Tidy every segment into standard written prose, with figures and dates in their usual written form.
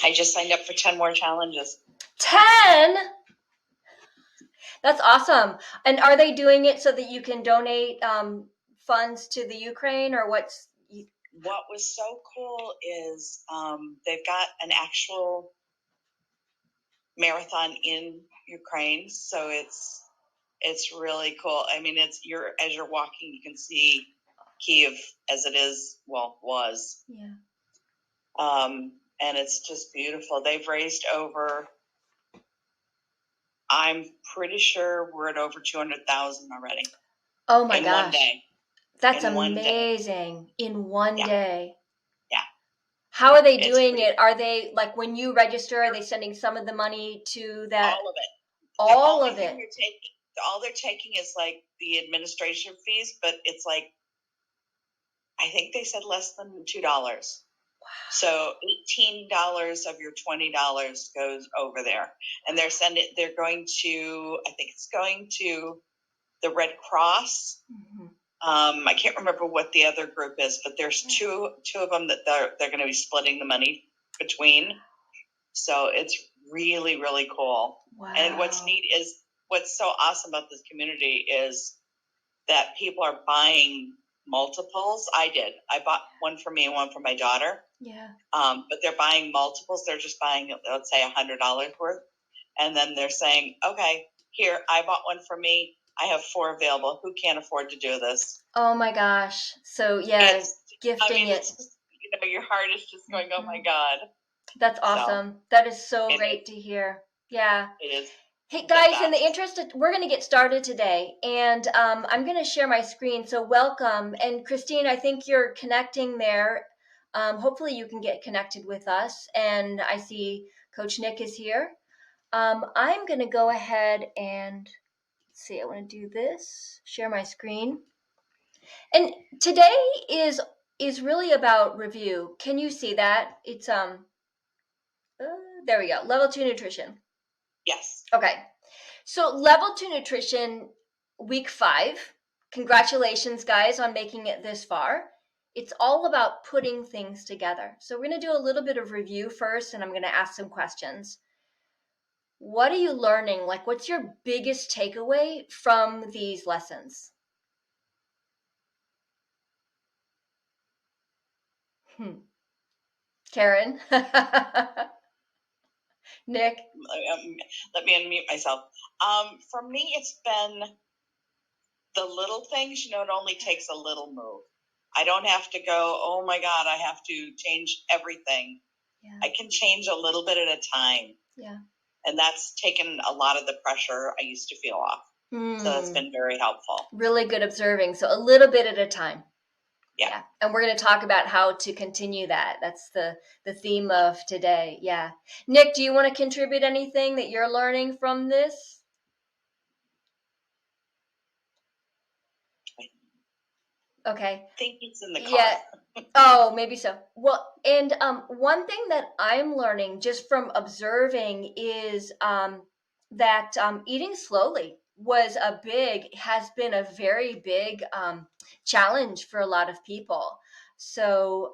I just signed up for 10 more challenges. 10? That's awesome. And are they doing it so that you can donate funds to the Ukraine, or what's? What was so cool is they've got an actual marathon in Ukraine, so it's really cool. I mean, as you're walking, you can see Kiev as it was. Yeah. And it's just beautiful. They've raised over, I'm pretty sure we're at over 200,000 already. Oh my in gosh. one day. That's in amazing. In one Yeah. day. Yeah. How are they It's doing pretty- it? Are they, like, when you register, are they sending some of the money to that? All of it. All of it. All they're taking is like the administration fees, but it's like, I think they said less than $2. Wow. So $18 of your $20 goes over there, and they're going to, I think it's going to the Red Cross. Mm-hmm. I can't remember what the other group is, but there's two of them that they're going to be splitting the money between. So it's really, really cool. Wow. And what's so awesome about this community is that people are buying multiples. I bought one for me and one for my daughter. Yeah. But they're buying multiples. They're just buying, let's say, $100 worth. And then they're saying, okay, here, I bought one for me. I have 4 available. Who can't afford to do this? Oh my gosh. So yeah, gifting it. It's just, your heart is just going, oh my God. That's awesome. That is so great to hear. Yeah. It is. Hey guys, in the interest of, we're going to get started today, and I'm going to share my screen. So welcome. And Christine, I think you're connecting there. Hopefully you can get connected with us. And I see Coach Nick is here. I'm going to go ahead and let's see. I want to do this. Share my screen. And today is really about review. Can you see that? It's there we go. Level 2 nutrition. Yes. Okay. So level 2 nutrition, week 5. Congratulations, guys, on making it this far. It's all about putting things together. So we're going to do a little bit of review first, and I'm going to ask some questions. What are you learning? Like, what's your biggest takeaway from these lessons? Karen? Nick? Let me unmute myself. For me, it's been the little things. It only takes a little move. I don't have to go, oh my God, I have to change everything. Yeah. I can change a little bit at a time. Yeah. And that's taken a lot of the pressure I used to feel off. So that's been very helpful. Really good observing. So a little bit at a time. Yeah. And we're going to talk about how to continue that. That's the theme of today. Yeah. Nick, do you want to contribute anything that you're learning from this? Okay. I think it's in the car. Yeah. Oh, maybe so. Well, and one thing that I'm learning just from observing is that eating slowly has been a very big challenge for a lot of people. So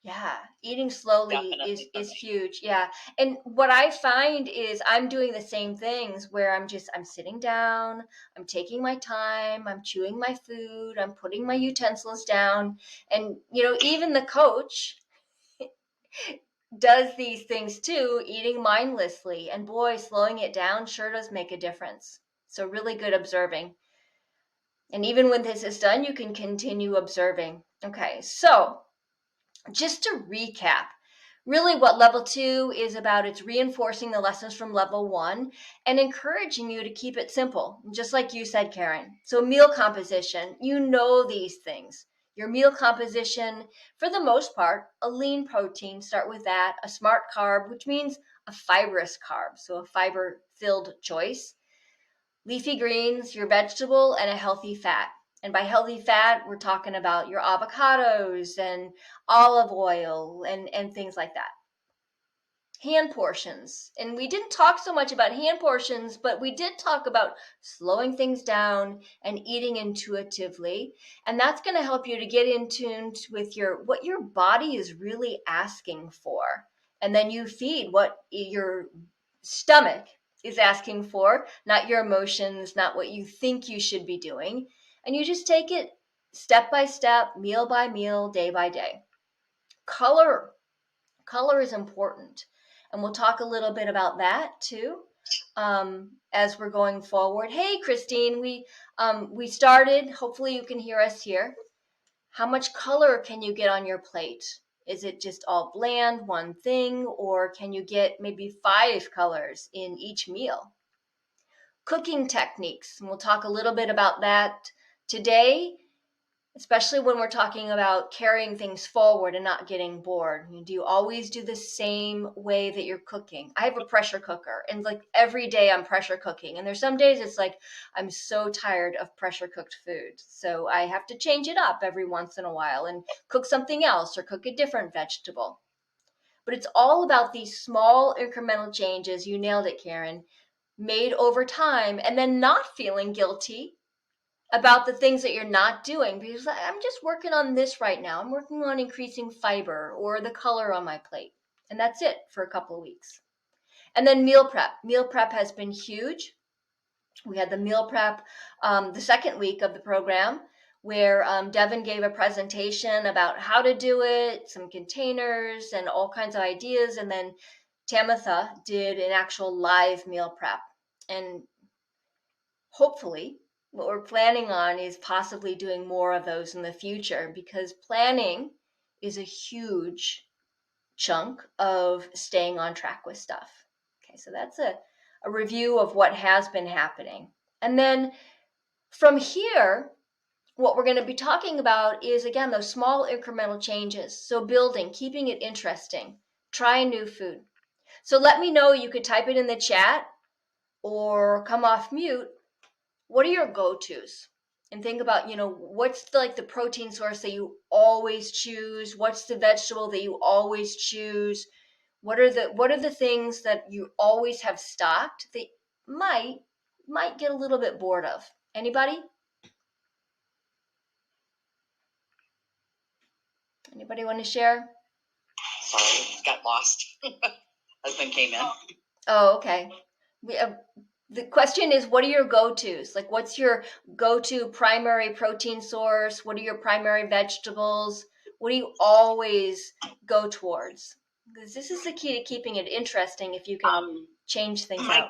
yeah, eating slowly is huge. Yeah. And what I find is I'm doing the same things where I'm sitting down, I'm taking my time, I'm chewing my food, I'm putting my utensils down. And, even the coach does these things too, eating mindlessly. And boy, slowing it down sure does make a difference. So really good observing. And even when this is done, you can continue observing. Okay. So just to recap, really what level 2 is about, it's reinforcing the lessons from level 1 and encouraging you to keep it simple, just like you said, Karen. So meal composition, these things. Your meal composition, for the most part, a lean protein, start with that, a smart carb, which means a fibrous carb, so a fiber-filled choice, leafy greens, your vegetable, and a healthy fat. And by healthy fat, we're talking about your avocados and olive oil and things like that. hand portions. And we didn't talk so much about hand portions, but we did talk about slowing things down and eating intuitively. And that's going to help you to get in tune with what your body is really asking for. And then you feed what your stomach is asking for, not your emotions, not what you think you should be doing. And you just take it step by step, meal by meal, day by day. Color is important, and we'll talk a little bit about that too, as we're going forward. Hey, Christine, we started. Hopefully, you can hear us here. How much color can you get on your plate? Is it just all bland, one thing, or can you get maybe 5 colors in each meal? Cooking techniques, and we'll talk a little bit about that today, especially when we're talking about carrying things forward and not getting bored. Do you always do the same way that you're cooking? I have a pressure cooker, and like every day I'm pressure cooking. And there's some days it's like I'm so tired of pressure cooked food. So I have to change it up every once in a while and cook something else or cook a different vegetable. But it's all about these small incremental changes. You nailed it, Karen, made over time, and then not feeling guilty about the things that you're not doing, because I'm just working on this right now. I'm working on increasing fiber or the color on my plate. And that's it for a couple of weeks. And then meal prep. Meal prep has been huge. We had the meal prep the second week of the program, where Devin gave a presentation about how to do it, some containers and all kinds of ideas. And then Tamitha did an actual live meal prep. And hopefully what we're planning on is possibly doing more of those in the future, because planning is a huge chunk of staying on track with stuff. Okay, so that's a review of what has been happening. And then from here, what we're going to be talking about is, again, those small incremental changes. So building, keeping it interesting, trying new food. So let me know, you could type it in the chat or come off mute. What are your go-tos? And think about, what's the protein source that you always choose? What's the vegetable that you always choose? What are the things that you always have stocked that might get a little bit bored of? Anybody? Anybody want to share? Sorry, got lost. Husband came in. Oh, okay. The question is, what are your go-tos? Like, what's your go-to primary protein source? What are your primary vegetables? What do you always go towards? Because this is the key to keeping it interesting, if you can change things out.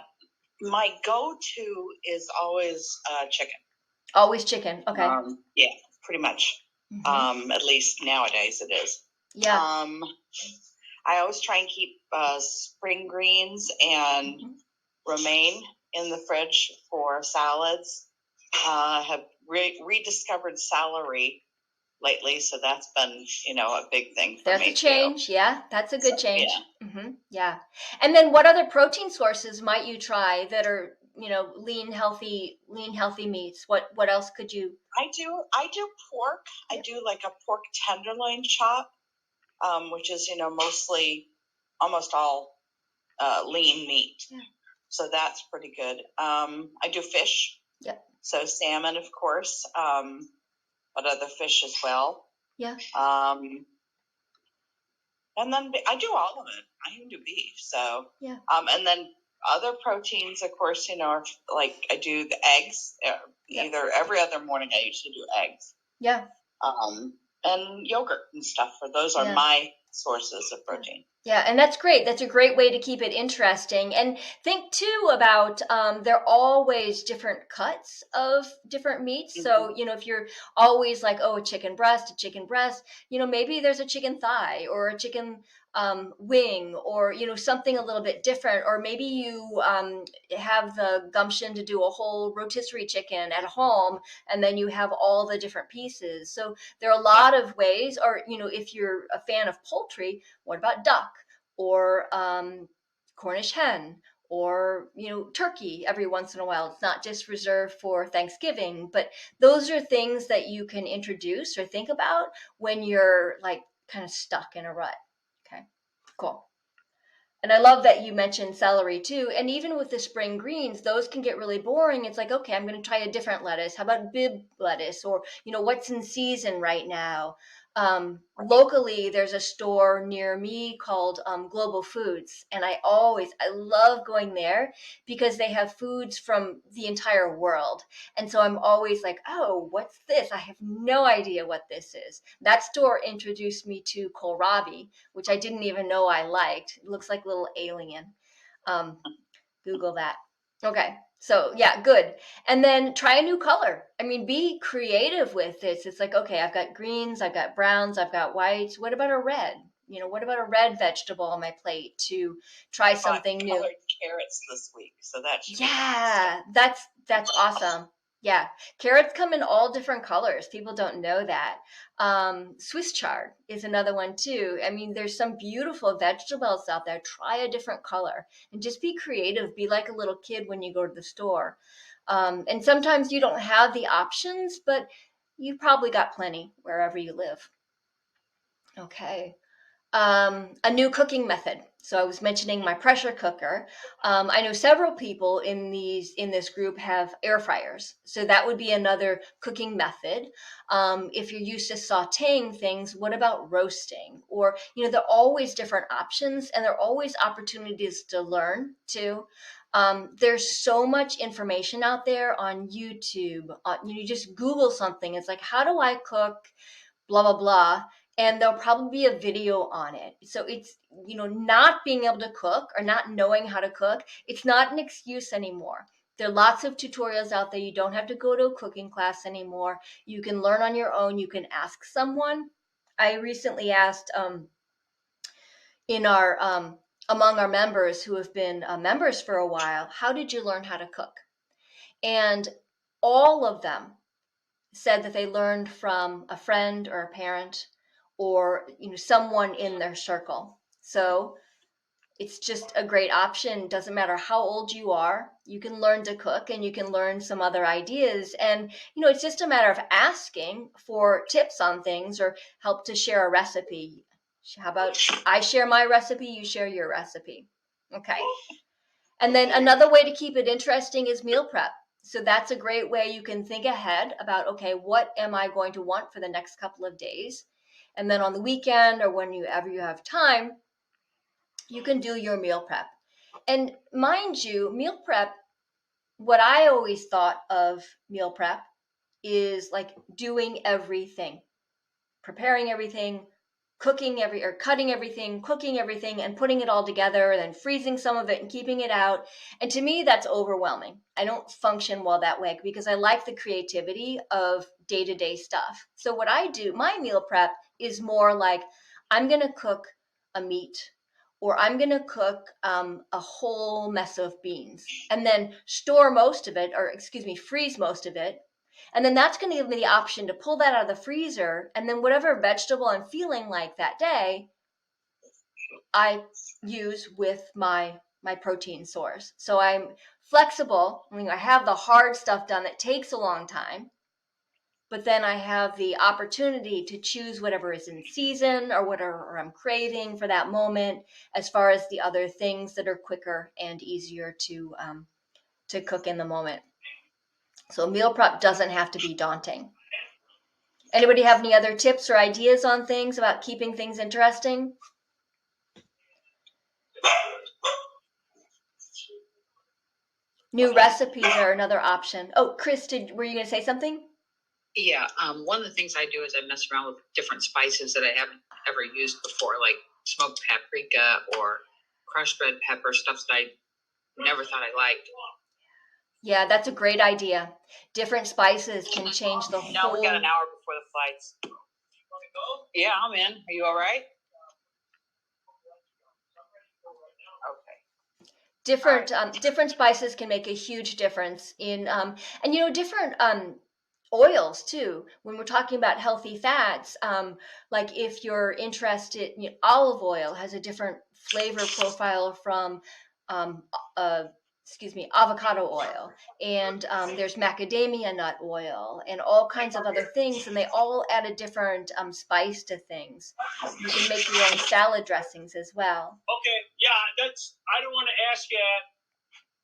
My go-to is always chicken. Always chicken. Okay. Yeah, pretty much. Mm-hmm. At least nowadays it is. Yeah. I always try and keep spring greens and romaine in the fridge for salads. Have rediscovered celery lately, so that's been a big thing for me. That's a change. Too. Yeah, that's a good change. Yeah. Mm-hmm. Yeah. And then what other protein sources might you try that are lean healthy meats? What else could you? I do pork. Yeah. I do like a pork tenderloin chop, which is mostly almost all lean meat. Yeah. So that's pretty good. I do fish. Yep. So salmon, of course, but other fish as well. Yeah. And then I do all of it. I even do beef. So yeah. And then other proteins, of course, are like I do the eggs. Either every other morning, I usually do eggs. Yeah. And yogurt and stuff. For those are my sources of protein. Yeah, and that's great. That's a great way to keep it interesting. And think too about there are always different cuts of different meats. Mm-hmm. So, if you're always like, oh, a chicken breast, maybe there's a chicken thigh or a chicken wing, or, something a little bit different. Or maybe you have the gumption to do a whole rotisserie chicken at home, and then you have all the different pieces. So there are a lot of ways. Or, if you're a fan of poultry, what about duck? Or Cornish hen, or turkey every once in a while. It's not just reserved for Thanksgiving, but those are things that you can introduce or think about when you're like kind of stuck in a rut. Okay, cool. And I love that you mentioned celery too. And even with the spring greens, those can get really boring. It's like, okay, I'm going to try a different lettuce. How about Bib lettuce? Or, what's in season right now? Locally, there's a store near me called Global Foods. And I love going there because they have foods from the entire world. And so I'm always like, oh, what's this? I have no idea what this is. That store introduced me to kohlrabi, which I didn't even know I liked. It looks like a little alien. Um, Google that. Okay. So yeah, good. And then try a new color. I mean, be creative with this. It's like, okay, I've got greens, I've got browns, I've got whites. What about a red? What about a red vegetable on my plate to try something new? Colored carrots this week, so that should Yeah, that's awesome. Yeah, carrots come in all different colors. People don't know that. Swiss chard is another one too. I mean, there's some beautiful vegetables out there. Try a different color and just be creative. Be like a little kid when you go to the store. And sometimes you don't have the options, but you've probably got plenty wherever you live. Okay. A new cooking method. So I was mentioning my pressure cooker. I know several people in this group have air fryers. So that would be another cooking method. If you're used to sautéing things, what about roasting? Or, there are always different options and there are always opportunities to learn too. There's so much information out there on YouTube. You just Google something. It's like, how do I cook blah, blah, blah, and there'll probably be a video on it. So it's, not being able to cook or not knowing how to cook, it's not an excuse anymore. There are lots of tutorials out there. You don't have to go to a cooking class anymore. You can learn on your own. You can ask someone. I recently asked in our among our members who have been members for a while, how did you learn how to cook? And all of them said that they learned from a friend or a parent or someone in their circle. So it's just a great option. Doesn't matter how old you are, you can learn to cook and you can learn some other ideas. And it's just a matter of asking for tips on things or help to share a recipe. How about I share my recipe, you share your recipe? Okay. And then another way to keep it interesting is meal prep. So that's a great way you can think ahead about, okay, what am I going to want for the next couple of days? And then on the weekend or whenever you have time, you can do your meal prep. And mind you, meal prep, what I always thought of meal prep is like doing everything, preparing everything, cutting everything, cooking everything, and putting it all together, and then freezing some of it and keeping it out. And to me, that's overwhelming. I don't function well that way because I like the creativity of day-to-day stuff. So what I do, my meal prep is more like I'm going to cook a meat, or I'm going to cook a whole mess of beans and then store most of it, or excuse me, freeze most of it. And then that's going to give me the option to pull that out of the freezer. And then whatever vegetable I'm feeling like that day, I use with my protein source. So I'm flexible. I mean, I have the hard stuff done that takes a long time, but then I have the opportunity to choose whatever is in season or whatever I'm craving for that moment, as far as the other things that are quicker and easier to cook in the moment. So meal prep doesn't have to be daunting. Anybody have any other tips or ideas on things about keeping things interesting? New recipes are another option. Oh, Chris, were you going to say something? Yeah, one of the things I do is I mess around with different spices that I haven't ever used before, like smoked paprika or crushed red pepper, stuff that I never thought I liked. Yeah, that's a great idea. Different spices can change the whole... Now we got an hour before the flights. Yeah, I'm in. Are you all right? Okay. Different spices can make a huge difference in and different oils too. When we're talking about healthy fats, like if you're interested, olive oil has a different flavor profile from avocado oil, and there's macadamia nut oil and all kinds of other things, and they all add a different spice to things. You can make your own salad dressings as well. Okay, Yeah, I don't want to ask you at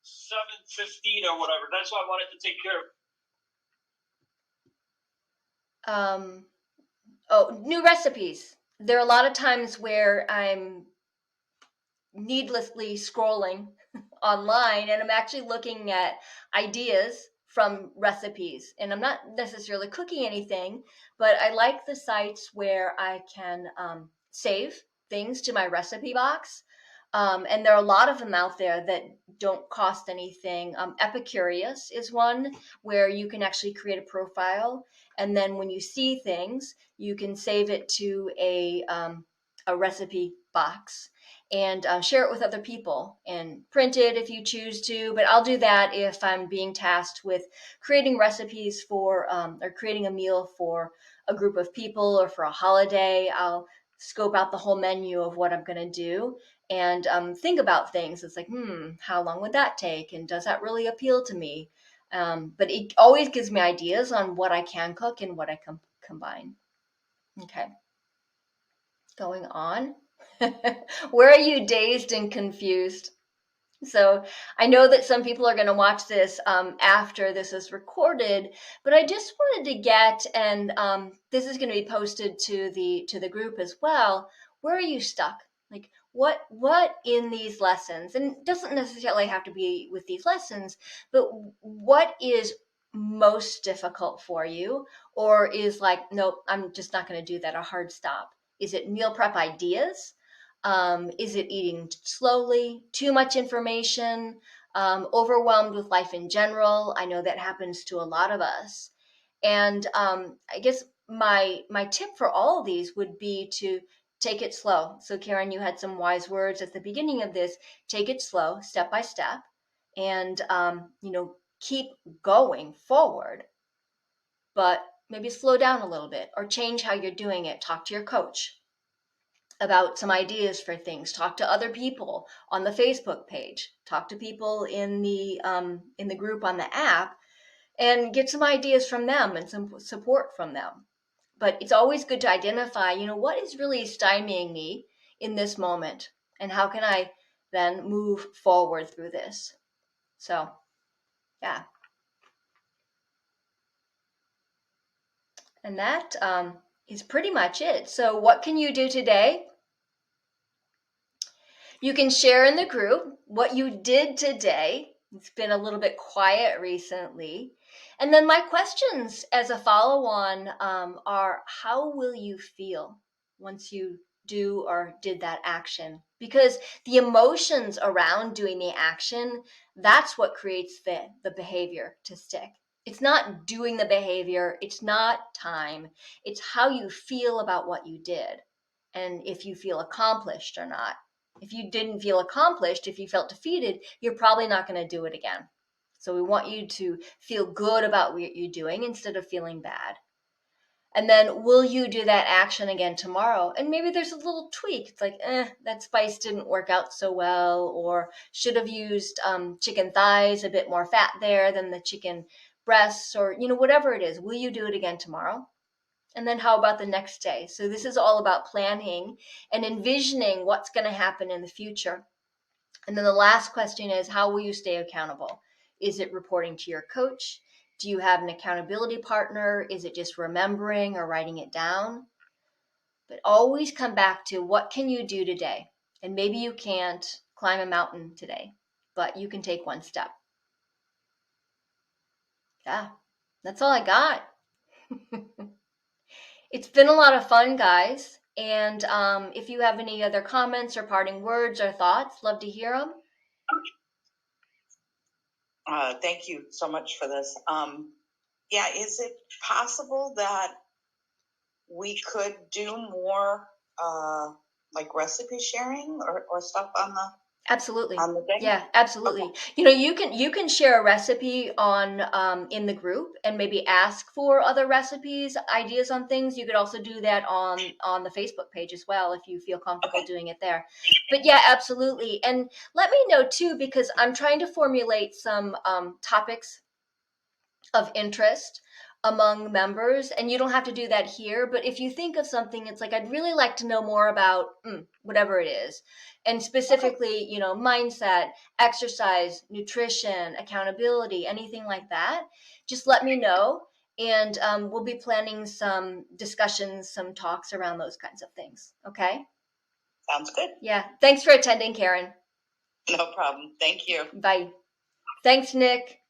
7:15 or whatever. That's why I wanted to take care of. New recipes. There are a lot of times where I'm needlessly scrolling online and I'm actually looking at ideas from recipes, and I'm not necessarily cooking anything, but I like the sites where I can save things to my recipe box. And there are a lot of them out there that don't cost anything. Epicurious is one where you can actually create a profile, and then when you see things, you can save it to a recipe box and share it with other people and print it if you choose to. But I'll do that if I'm being tasked with creating recipes for or creating a meal for a group of people or for a holiday. I'll scope out the whole menu of what I'm going to do and think about things. It's like, how long would that take? And does that really appeal to me? But it always gives me ideas on what I can cook and what I can combine. Okay. Going on. Where are you dazed and confused? So I know that some people are going to watch this after this is recorded, but I just wanted to get, and this is going to be posted to the group as well. Where are you stuck? Like what in these lessons, and it doesn't necessarily have to be with these lessons, but what is most difficult for you, or is like, nope, I'm just not going to do that, a hard stop? Is it meal prep ideas? Is it eating slowly? Too much information? Overwhelmed with life in general? I know that happens to a lot of us. And I guess my tip for all of these would be to take it slow. So Karen, you had some wise words at the beginning of this. Take it slow, step by step, and keep going forward. But maybe slow down a little bit or change how you're doing it. Talk to your coach about some ideas for things. Talk to other people on the Facebook page. Talk to people in the group on the app, and get some ideas from them and some support from them. But it's always good to identify, what is really stymieing me in this moment, and how can I then move forward through this? So, yeah. And that is pretty much it. So, what can you do today? You can share in the group what you did today. It's been a little bit quiet recently. And then my questions as a follow-on are, how will you feel once you do or did that action? Because the emotions around doing the action, that's what creates the behavior to stick. It's not doing the behavior. It's not time. It's how you feel about what you did, and if you feel accomplished or not. If you didn't feel accomplished, if you felt defeated, you're probably not going to do it again. So we want you to feel good about what you're doing instead of feeling bad. And then, will you do that action again tomorrow? And maybe there's a little tweak. It's like, that spice didn't work out so well, or should have used chicken thighs, a bit more fat there than the chicken breasts, or whatever it is. Will you do it again tomorrow? And then how about the next day? So this is all about planning and envisioning what's going to happen in the future. And then the last question is, how will you stay accountable? Is it reporting to your coach? Do you have an accountability partner? Is it just remembering or writing it down? But always come back to, what can you do today? And maybe you can't climb a mountain today, but you can take one step. Yeah, that's all I got. It's been a lot of fun, guys. And if you have any other comments or parting words or thoughts, love to hear them. Thank you so much for this. Is it possible that we could do more like recipe sharing or stuff on the Absolutely. on the thing? Yeah, absolutely. Okay. You can share a recipe on in the group and maybe ask for other recipes, ideas on things. You could also do that on the Facebook page as well if you feel comfortable doing it there. But yeah, absolutely. And let me know too, because I'm trying to formulate some topics of interest among members, and you don't have to do that here, but if you think of something, it's like, I'd really like to know more about whatever it is, and specifically, you know, mindset, exercise, nutrition, accountability, anything like that, just let me know, and we'll be planning some discussions, some talks around those kinds of things. Okay? Sounds good. Yeah. Thanks for attending, Karen. No problem. Thank you. Bye. Thanks, Nick.